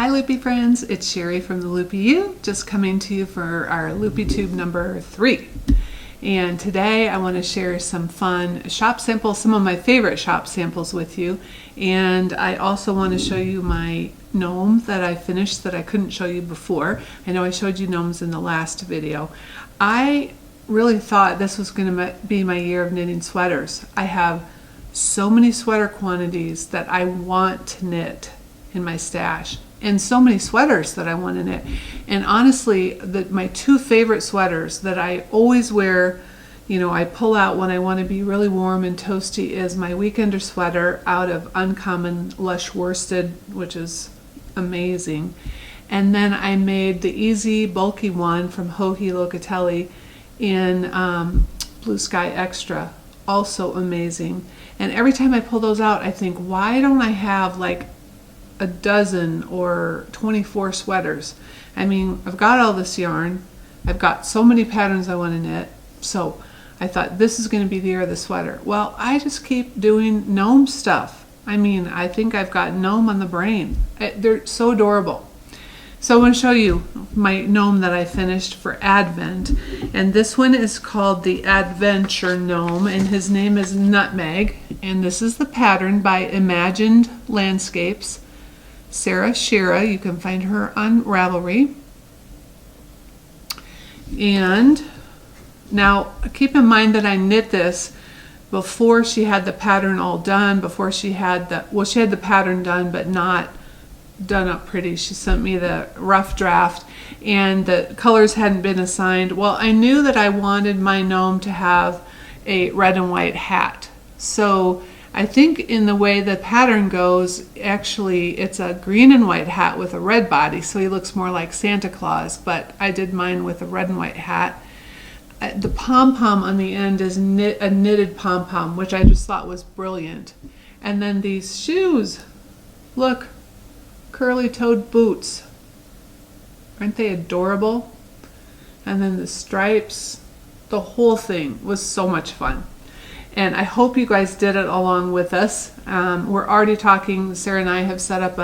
Hi Loopy friends, it's Sheri from the Loopytube, just coming to you for our Loopytube number 3. And today I want to share some fun shop samples, some of my favorite shop samples with you. And I also want to show you my gnome that I finished that I couldn't show you before. I know I showed you gnomes in the last video. I really thought this was going to be my year of knitting sweaters. I have so many sweater quantities that I want to knit in my stash, and so many sweaters that I want to knit. And honestly, my two favorite sweaters that I always wear, you know, I pull out when I want to be really warm and toasty, is my weekender sweater out of Uncommon Lush Worsted, which is amazing. And then I made the easy bulky one from Hohi Locatelli in Blue Sky Extra, also amazing. And every time I pull those out, I think, why don't I have like a dozen or 24 sweaters? I mean, I've got all this yarn, I've got so many patterns I want to knit, so I thought this is going to be the year of the sweater. Well, I just keep doing gnome stuff. I mean, I think I've got gnome on the brain. They're so adorable. So I want to show you my gnome that I finished for Advent, and this one is called the Adventure Gnome, and his name is Nutmeg, and this is the pattern by Imagined Landscapes. Sarah Shira, you can find her on Ravelry. And now keep in mind that I knit this before she had the pattern all done, before she had she had the pattern done but not done up pretty. She sent me the rough draft and the colors hadn't been assigned. Well, I knew that I wanted my gnome to have a red and white hat, so I think in the way the pattern goes, actually it's a green and white hat with a red body, so he looks more like Santa Claus, but I did mine with a red and white hat. The pom-pom on the end is a knitted pom-pom, which I just thought was brilliant. And then these shoes, look, curly-toed boots. Aren't they adorable? And then the stripes, the whole thing was so much fun. And I hope you guys did it along with us. We're already talking, Sarah and I have set up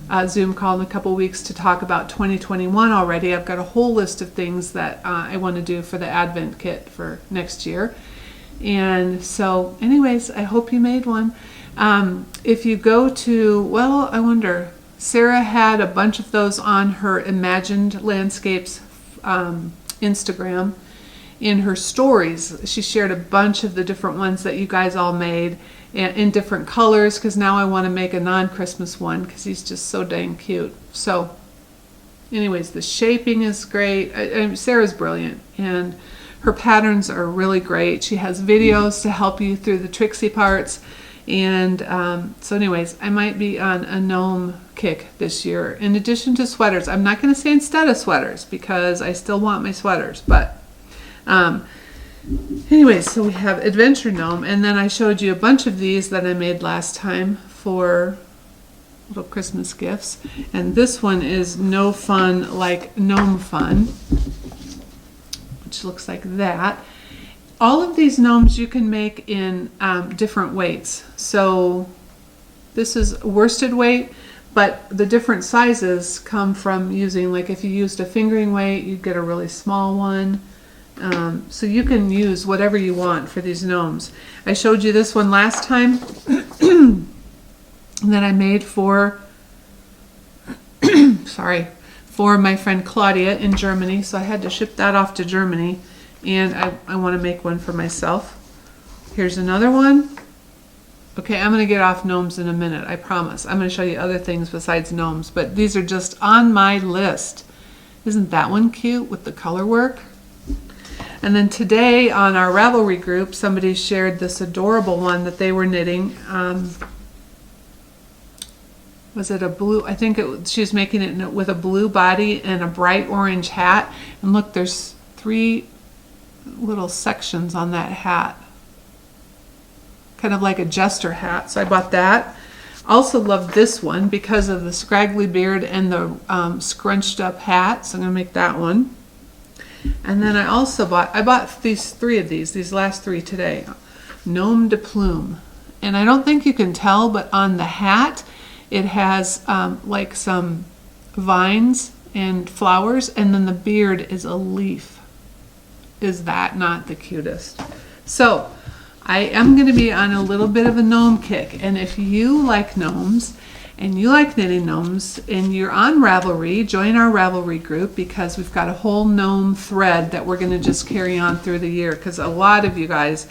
a Zoom call in a couple weeks to talk about 2021 already. I've got a whole list of things that I want to do for the Advent kit for next year. And so anyways, I hope you made one. If you go to, well, I wonder, Sarah had a bunch of those on her Imagined Landscapes Instagram. In her stories, she shared a bunch of the different ones that you guys all made in different colors, because now I want to make a non-Christmas one because he's just so dang cute. So anyways, the shaping is great. Sarah's brilliant, and her patterns are really great. She has videos to help you through the tricksy parts. And so anyways, I might be on a gnome kick this year in addition to sweaters. I'm not going to say instead of sweaters because I still want my sweaters, but anyways, so we have Adventure Gnome, and then I showed you a bunch of these that I made last time for little Christmas gifts, and this one is No Fun Like Gnome Fun, which looks like that. All of these gnomes you can make in different weights. So this is worsted weight, but the different sizes come from using, like if you used a fingering weight, you'd get a really small one. So you can use whatever you want for these gnomes. I showed you this one last time that I made for for my friend Claudia in Germany, so I had to ship that off to Germany, and I want to make one for myself. Here's another one. Okay, I'm going to get off gnomes in a minute, I promise. I'm going to show you other things besides gnomes, but these are just on my list. Isn't that one cute with the color work? And then today on our Ravelry group, somebody shared this adorable one that they were knitting. Was it a blue? I think she was making it with a blue body and a bright orange hat. And look, there's 3 little sections on that hat. Kind of like a jester hat. So I bought that. Also love this one because of the scraggly beard and the scrunched up hat. So I'm going to make that one. And then I also bought these 3 of these last 3 today. Gnome de Plume. And I don't think you can tell, but on the hat it has like some vines and flowers, and then the beard is a leaf. Is that not the cutest? So I am going to be on a little bit of a gnome kick, and if you like gnomes and you like knitting gnomes and you're on Ravelry, join our Ravelry group, because we've got a whole gnome thread that we're going to just carry on through the year, because a lot of you guys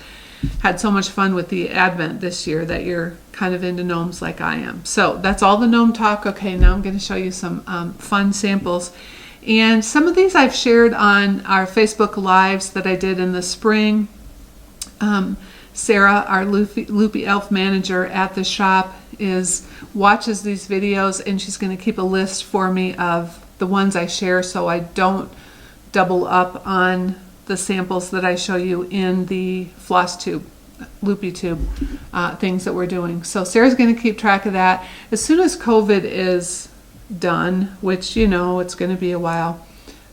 had so much fun with the Advent this year that you're kind of into gnomes like I am. So that's all the gnome talk. Okay, now I'm going to show you some fun samples. And some of these I've shared on our Facebook Lives that I did in the spring. Sarah, our Loopy Elf manager at the shop, watches these videos, and she's going to keep a list for me of the ones I share so I don't double up on the samples that I show you in the floss tube, Loopytube things that we're doing. So Sarah's going to keep track of that. As soon as COVID is done, which you know it's going to be a while,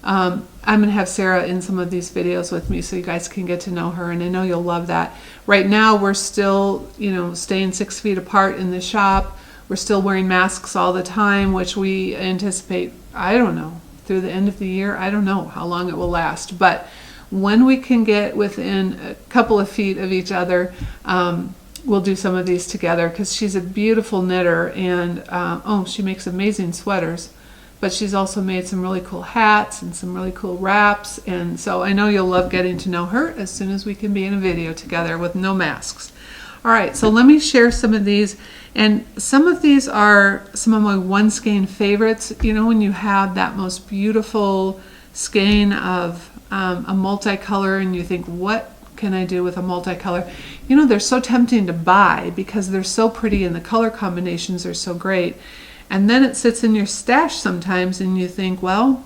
I'm going to have Sarah in some of these videos with me so you guys can get to know her, and I know you'll love that. Right now we're still, staying 6 feet apart in the shop. We're still wearing masks all the time, which we anticipate, I don't know, through the end of the year. I don't know how long it will last, but when we can get within a couple of feet of each other, we'll do some of these together, because she's a beautiful knitter, and she makes amazing sweaters, but she's also made some really cool hats and some really cool wraps, and so I know you'll love getting to know her as soon as we can be in a video together with no masks. All right, so let me share some of these, and some of these are some of my one skein favorites. When you have that most beautiful skein of a multicolor and you think, what can I do with a multicolor? They're so tempting to buy because they're so pretty and the color combinations are so great. And then it sits in your stash sometimes and you think, well,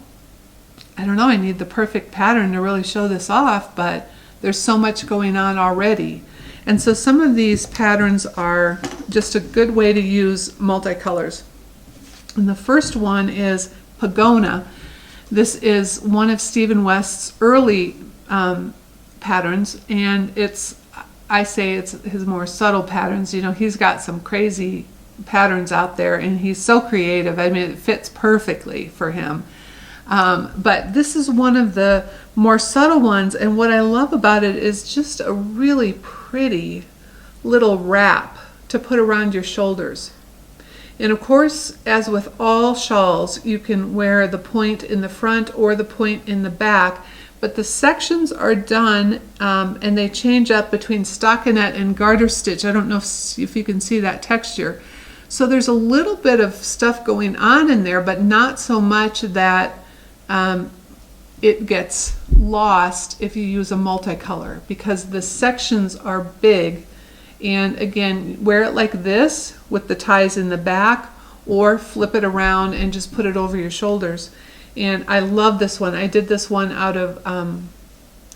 I don't know, I need the perfect pattern to really show this off, but there's so much going on already. And so some of these patterns are just a good way to use multicolors. And the first one is Pagona. This is one of Stephen West's early patterns, and I say it's his more subtle patterns. He's got some crazy patterns out there, and he's so creative. I mean, it fits perfectly for him. But this is one of the more subtle ones, and what I love about it is just a really pretty little wrap to put around your shoulders. And of course, as with all shawls, you can wear the point in the front or the point in the back, but the sections are done and they change up between stockinette and garter stitch. I don't know if you can see that texture. So there's a little bit of stuff going on in there, but not so much that it gets lost if you use a multicolor, because the sections are big. And again, wear it like this with the ties in the back, or flip it around and just put it over your shoulders. And I love this one. I did this one out of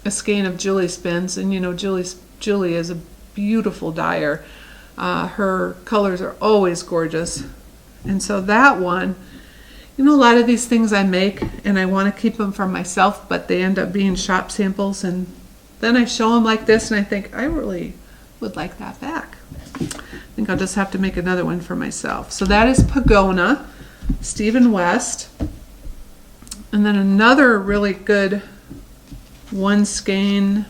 a skein of Julie Spins, and Julie is a beautiful dyer. Her colors are always gorgeous. And so that one, a lot of these things I make and I want to keep them for myself, but they end up being shop samples, and then I show them like this and I think I really would like that back. I think I'll just have to make another one for myself. So that is Pagona, Stephen West. And then another really good one skein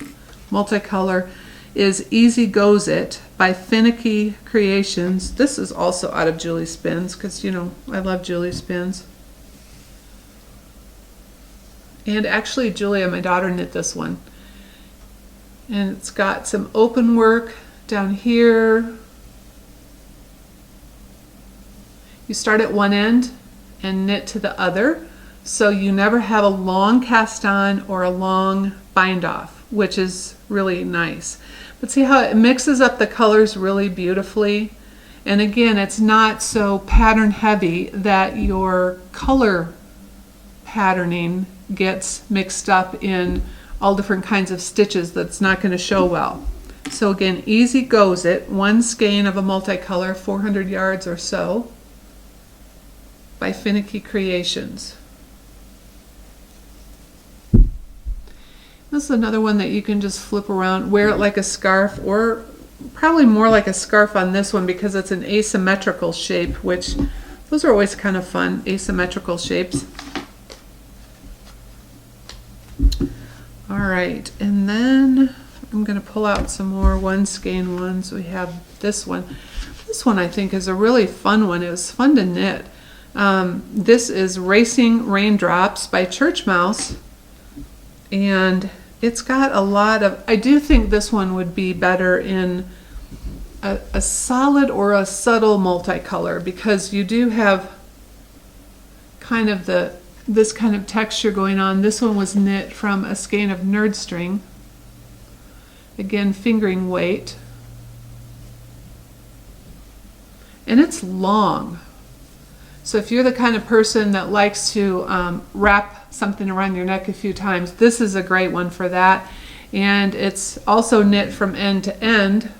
multicolor is Easy Goes It by Finicky Creations. This is also out of Julie Spins, because I love Julie Spins. And actually Julia, my daughter, knit this one. And it's got some open work down here. You start at one end and knit to the other, so you never have a long cast on or a long bind off, which is really nice. But see how it mixes up the colors really beautifully. And again, it's not so pattern heavy that your color patterning gets mixed up in all different kinds of stitches. That's not going to show well. So again, Easy Goes It, one skein of a multicolor, 400 yards or so, by Finicky Creations. This is another one that you can just flip around, wear it like a scarf, or probably more like a scarf on this one because it's an asymmetrical shape, which Those are always kind of fun, asymmetrical shapes. All right, and then I'm going to pull out some more one skein ones. We have this one. This one I think is a really fun one. It was fun to knit. This is Racing Raindrops by Churchmouse, and it's got a lot of, I do think this one would be better in a solid or a subtle multicolor, because you do have kind of this kind of texture going on. This one was knit from a skein of nerd string. Again, fingering weight. And it's long. So if you're the kind of person that likes to wrap something around your neck a few times, this is a great one for that. And it's also knit from end to end.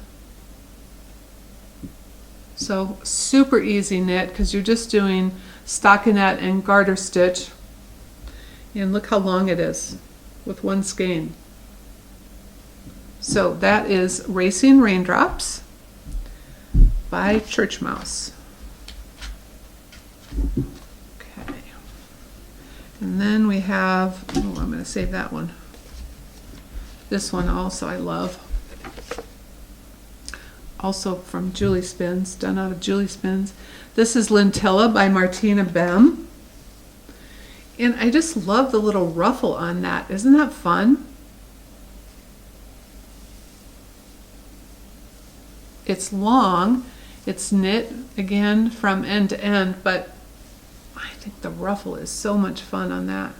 So super easy knit, because you're just doing stockinette and garter stitch. And look how long it is with one skein. So that is Racing Raindrops by Churchmouse. Okay. And then we have, oh, I'm going to save that one. This one also I love. Also from Julie Spins, done out of Julie Spins. This is Lintilla by Martina Behm. And I just love the little ruffle on that. Isn't that fun? It's long. It's knit again from end to end, but I think the ruffle is so much fun on that.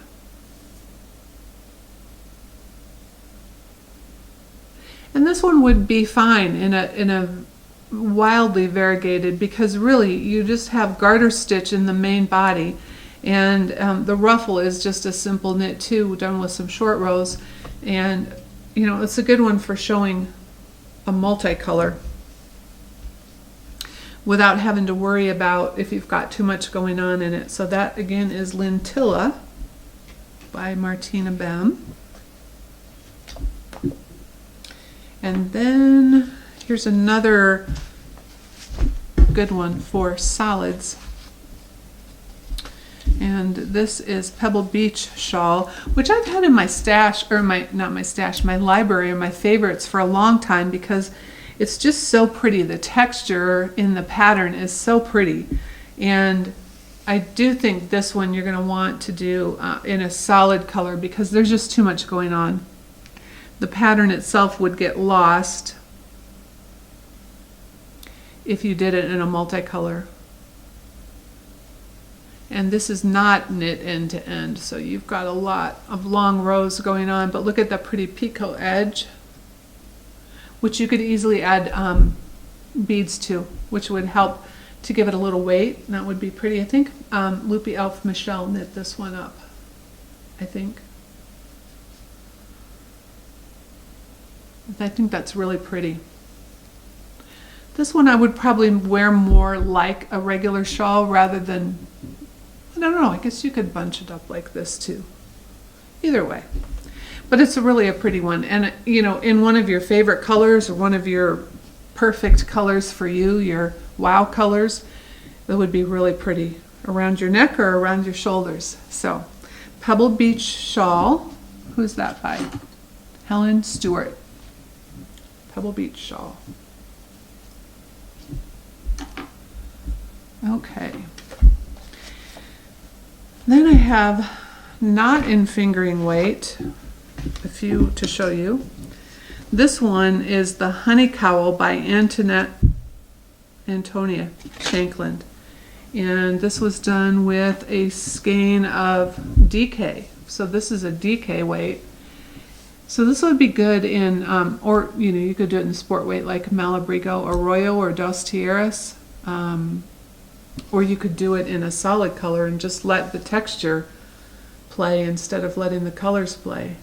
And this one would be fine in a wildly variegated, because really you just have garter stitch in the main body, and the ruffle is just a simple knit too, done with some short rows, and you know, it's a good one for showing a multicolor without having to worry about if you've got too much going on in it. So that again is Lintilla by Martina Behm. And then here's another good one for solids. And this is Pebble Beach Shawl, which I've had in my stash, or my library, or my favorites for a long time, because it's just so pretty. The texture in the pattern is so pretty. And I do think this one you're going to want to do in a solid color, because there's just too much going on. The pattern itself would get lost if you did it in a multicolor. And this is not knit end to end, so you've got a lot of long rows going on, but look at that pretty picot edge, which you could easily add beads to, which would help to give it a little weight, and that would be pretty. I think Loopy Elf Michelle knit this one up, I think. I think that's really pretty. This one I would probably wear more like a regular shawl rather than, I don't know, I guess you could bunch it up like this too. Either way. But it's really a pretty one. And you know, in one of your favorite colors, or one of your perfect colors for you, your wow colors, that would be really pretty around your neck or around your shoulders. So, Pebble Beach Shawl. Who's that by? Helen, Stewart. Pebble Beach Shawl. Okay. Then I have, not in fingering weight, a few to show you. This one is the Honey Cowl by Antonia Shankland. And this was done with a skein of DK. So this is a DK weight. So this would be good in, or you know, you could do it in sport weight like Malabrigo, Arroyo, or Dos Tierras. Or you could do it in a solid color and just let the texture play instead of letting the colors play.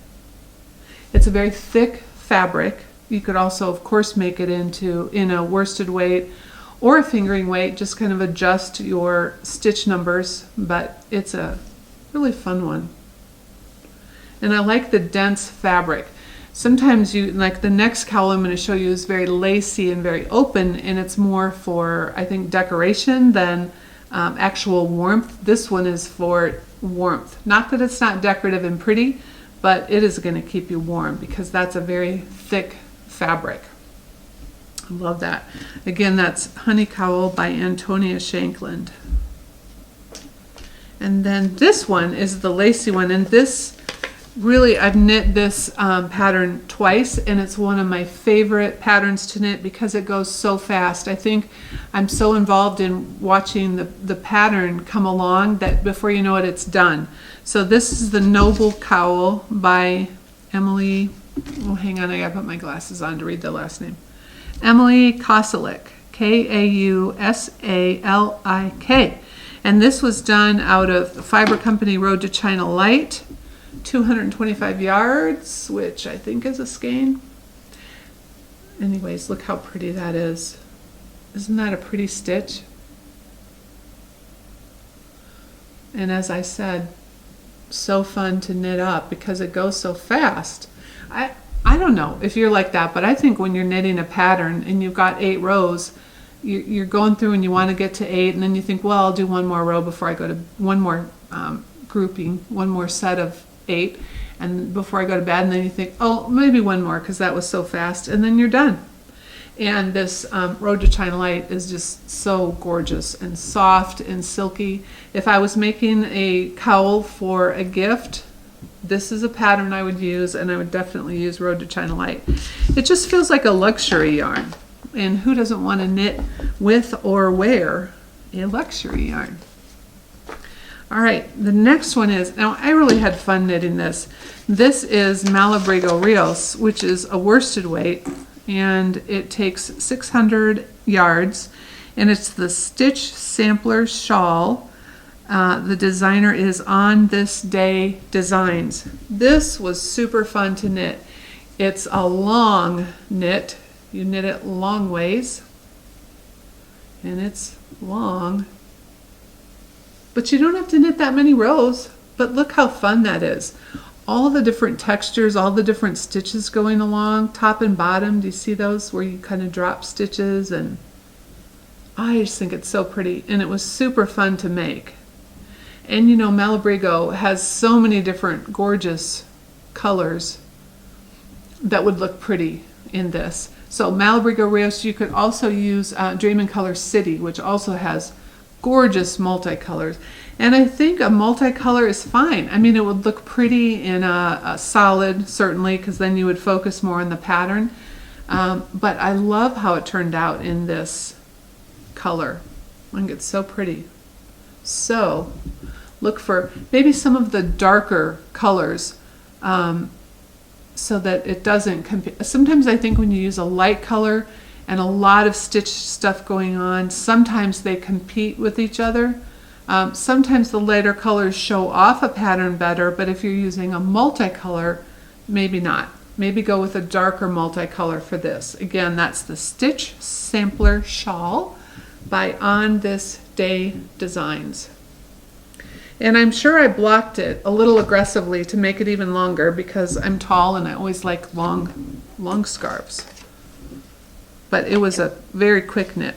It's a very thick fabric. You could also, of course, make it in a worsted weight or a fingering weight, just kind of adjust your stitch numbers, but it's a really fun one. And I like the dense fabric. Sometimes you, like the next cowl I'm going to show you is very lacy and very open, and it's more for, I think, decoration than actual warmth. This one is for warmth. Not that it's not decorative and pretty, but it is going to keep you warm because that's a very thick fabric. I love that. Again, that's Honey Cowl by Antonia Shankland. And then this one is the lacy one, and this really, I've knit this pattern twice, and it's one of my favorite patterns to knit because it goes so fast. I think I'm so involved in watching the pattern come along that before you know it, it's done. So this is the Noble Cowl by Emily, oh hang on, I gotta put my glasses on to read the last name. Emily Kausalik, Kausalik. And this was done out of the Fiber Company Road to China Light, 225 yards, which I think is a skein. Anyways, look how pretty that is. Isn't that a pretty stitch? And as I said, so fun to knit up because it goes so fast. I don't know if you're like that, but I think when you're knitting a pattern and you've got 8 rows, you're going through and you want to get to 8, and then you think, well, I'll do one more row before I go to one more grouping, one more set of 8, and before I go to bed, and then you think, oh, maybe one more because that was so fast, and then you're done. And this Road to China Light is just so gorgeous and soft and silky. If I was making a cowl for a gift, this is a pattern I would use, and I would definitely use Road to China Light. It just feels like a luxury yarn. And who doesn't want to knit with or wear a luxury yarn? All right, the next one is, now I really had fun knitting this. This is Malabrigo Rios, which is a worsted weight, and it takes 600 yards, and it's the Stitch Sampler Shawl. The designer is On This Day Designs. This was super fun to knit. It's a long knit. You knit it long ways, and it's long, but you don't have to knit that many rows. But look how fun that is. All the different textures, all the different stitches going along, top and bottom. Do you see those where you kind of drop stitches? And I just think it's so pretty, and it was super fun to make. And you know, Malabrigo has so many different gorgeous colors that would look pretty in this. So Malabrigo Rios, you could also use Dream in Color City, which also has gorgeous multicolors. And I think a multicolor is fine. I mean, it would look pretty in a solid, certainly, because then you would focus more on the pattern. But I love how it turned out in this color. I think it's so pretty. So look for maybe some of the darker colors, so that it doesn't compete. Sometimes I think when you use a light color and a lot of stitch stuff going on, sometimes they compete with each other. Sometimes the lighter colors show off a pattern better, but if you're using a multicolor, maybe not. Maybe go with a darker multicolor for this. Again, that's the Stitch Sampler Shawl by On This Day Designs. And I'm sure I blocked it a little aggressively to make it even longer because I'm tall and I always like long scarves. But it was a very quick knit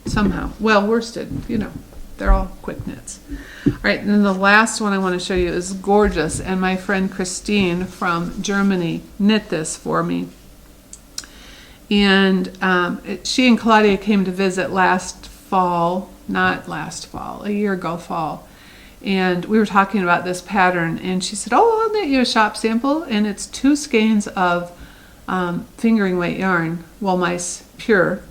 somehow. Well, worsted, you know, they're all quick knits. All right, and then the last one I want to show you is gorgeous, and my friend Christine from Germany knit this for me. And she and Claudia came to visit last fall, not last fall, a year ago fall. And we were talking about this pattern, and she said, oh, I'll knit you a shop sample. And it's 2 skeins of fingering weight yarn, Wool Mice Pure.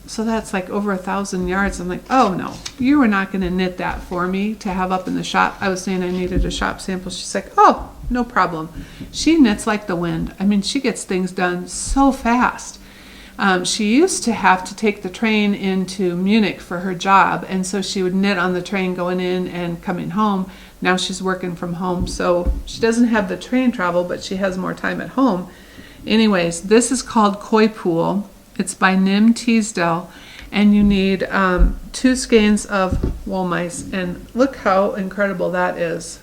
So that's like over 1,000 yards. I'm like, oh no, you were not going to knit that for me to have up in the shop. I was saying I needed a shop sample. She's like, oh, no problem. She knits like the wind. I mean, she gets things done so fast. She used to have to take the train into Munich for her job, and so she would knit on the train going in and coming home. Now she's working from home, so she doesn't have the train travel, but she has more time at home. Anyways, this is called Koi Pool. It's by Nim Teasdale, and you need 2 skeins of wool mice, and look how incredible that is.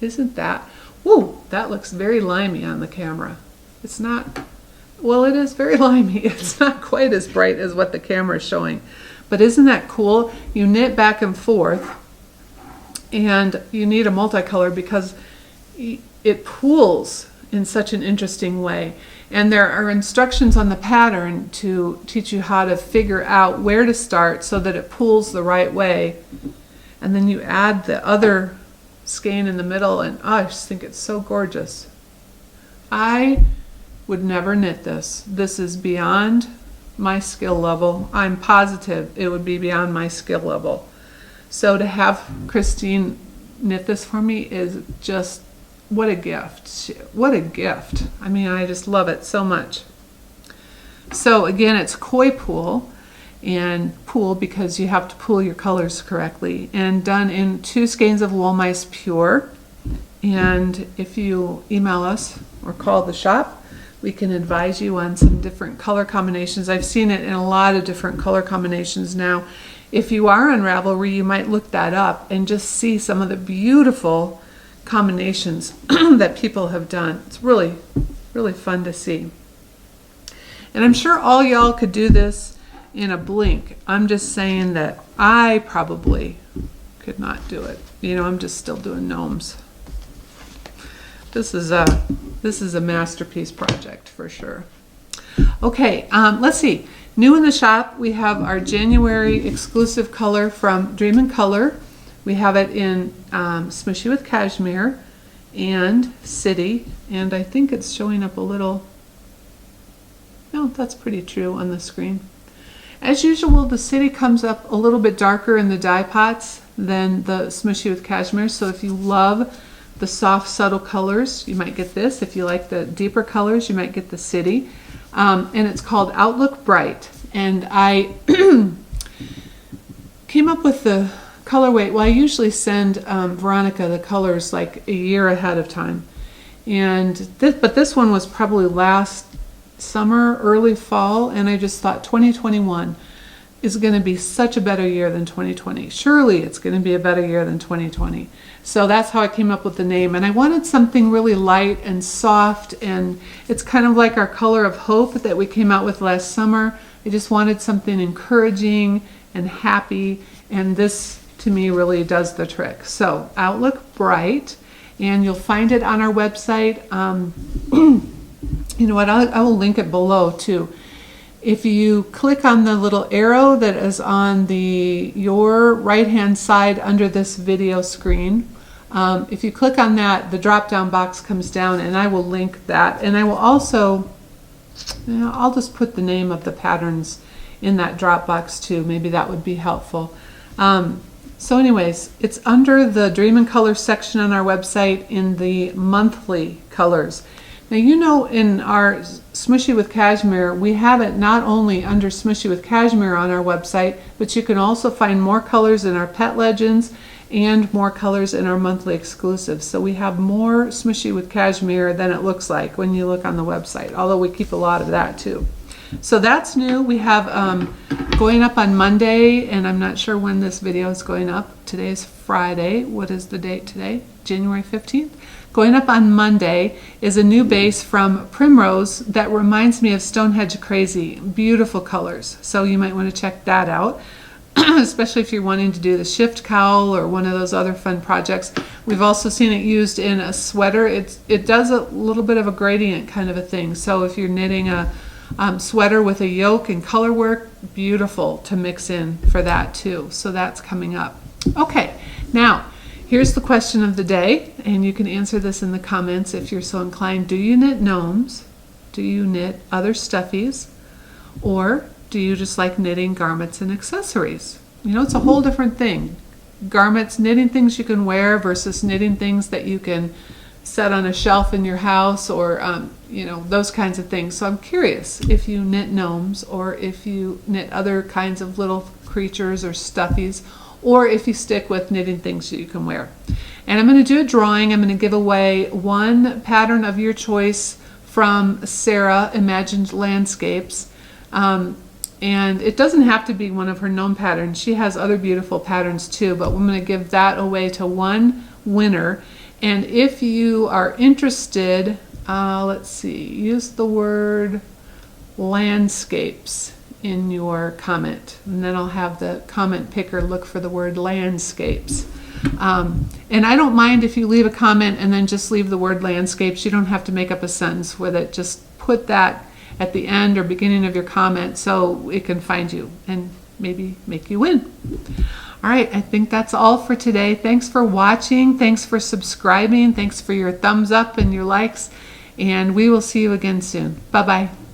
Isn't that? Woo, that looks very limey on the camera. It's not. Well, it is very limey. It's not quite as bright as what the camera is showing. But isn't that cool? You knit back and forth, and you need a multicolor because it pools in such an interesting way. And there are instructions on the pattern to teach you how to figure out where to start so that it pools the right way. And then you add the other skein in the middle, and I just think it's so gorgeous. I would never knit this. This is beyond my skill level. I'm positive it would be beyond my skill level. So to have Christine knit this for me is just, what a gift. What a gift. I mean, I just love it so much. So again, it's koi pool, and pool because you have to pool your colors correctly, and done in 2 skeins of Wool Mice Pure. And if you email us or call the shop, we can advise you on some different color combinations. I've seen it in a lot of different color combinations now. If you are on Ravelry, you might look that up and just see some of the beautiful combinations that people have done. It's really, really fun to see. And I'm sure all y'all could do this in a blink. I'm just saying that I probably could not do it. You know, I'm just still doing gnomes. This is a masterpiece project for sure. Okay, let's see. New in the shop, we have our January exclusive color from Dream in Color. We have it in Smushy with Cashmere and City, and I think it's showing up a little. No, that's pretty true on the screen. As usual, the City comes up a little bit darker in the dye pots than the Smushy with Cashmere, so if you love the soft, subtle colors, you might get this. If you like the deeper colors, you might get the City. And it's called Outlook Bright. And I came up with the colorway. Well, I usually send Veronica the colors like a year ahead of time. But this one was probably last summer, early fall, and I just thought 2021 is going to be such a better year than 2020. Surely it's going to be a better year than 2020. So that's how I came up with the name. And I wanted something really light and soft, and it's kind of like our color of hope that we came out with last summer. I just wanted something encouraging and happy, and this to me really does the trick. So Outlook Bright, and you'll find it on our website. You know what, I will link it below too. If you click on the little arrow that is on your right hand side under this video screen, if you click on that, the drop down box comes down, and I will link that. And I will also, I'll just put the name of the patterns in that drop box too. Maybe that would be helpful. So anyways, it's under the Dream in Color section on our website in the monthly colors. Now, you know, in our Smushy with Cashmere, we have it not only under Smushy with Cashmere on our website, but you can also find more colors in our Pet Legends and more colors in our monthly exclusives. So we have more Smushy with Cashmere than it looks like when you look on the website, although we keep a lot of that too. So that's new. We have going up on Monday, and I'm not sure when this video is going up. Today is Friday. What is the date today? January 15th. Going up on Monday is a new base from Primrose that reminds me of Stonehenge Crazy. Beautiful colors. So you might want to check that out, especially if you're wanting to do the shift cowl or one of those other fun projects. We've also seen it used in a sweater. It does a little bit of a gradient kind of a thing. So if you're knitting a sweater with a yoke and color work, beautiful to mix in for that too. So that's coming up. Okay, now here's the question of the day, and you can answer this in the comments if you're so inclined. Do you knit gnomes? Do you knit other stuffies? Or do you just like knitting garments and accessories? You know, it's a whole different thing. Garments, knitting things you can wear versus knitting things that you can set on a shelf in your house, or you know, those kinds of things. So I'm curious if you knit gnomes, or if you knit other kinds of little creatures or stuffies, or if you stick with knitting things that you can wear. And I'm going to do a drawing. I'm going to give away one pattern of your choice from Sarah Imagined Landscapes. And it doesn't have to be one of her gnome patterns. She has other beautiful patterns too, but I'm going to give that away to one winner. And if you are interested, let's see, use the word landscapes in your comment. And then I'll have the comment picker look for the word landscapes. And I don't mind if you leave a comment and then just leave the word landscapes. You don't have to make up a sentence with it. Just put that at the end or beginning of your comment so it can find you and maybe make you win. All right, I think that's all for today. Thanks for watching. Thanks for subscribing. Thanks for your thumbs up and your likes. And we will see you again soon. Bye-bye.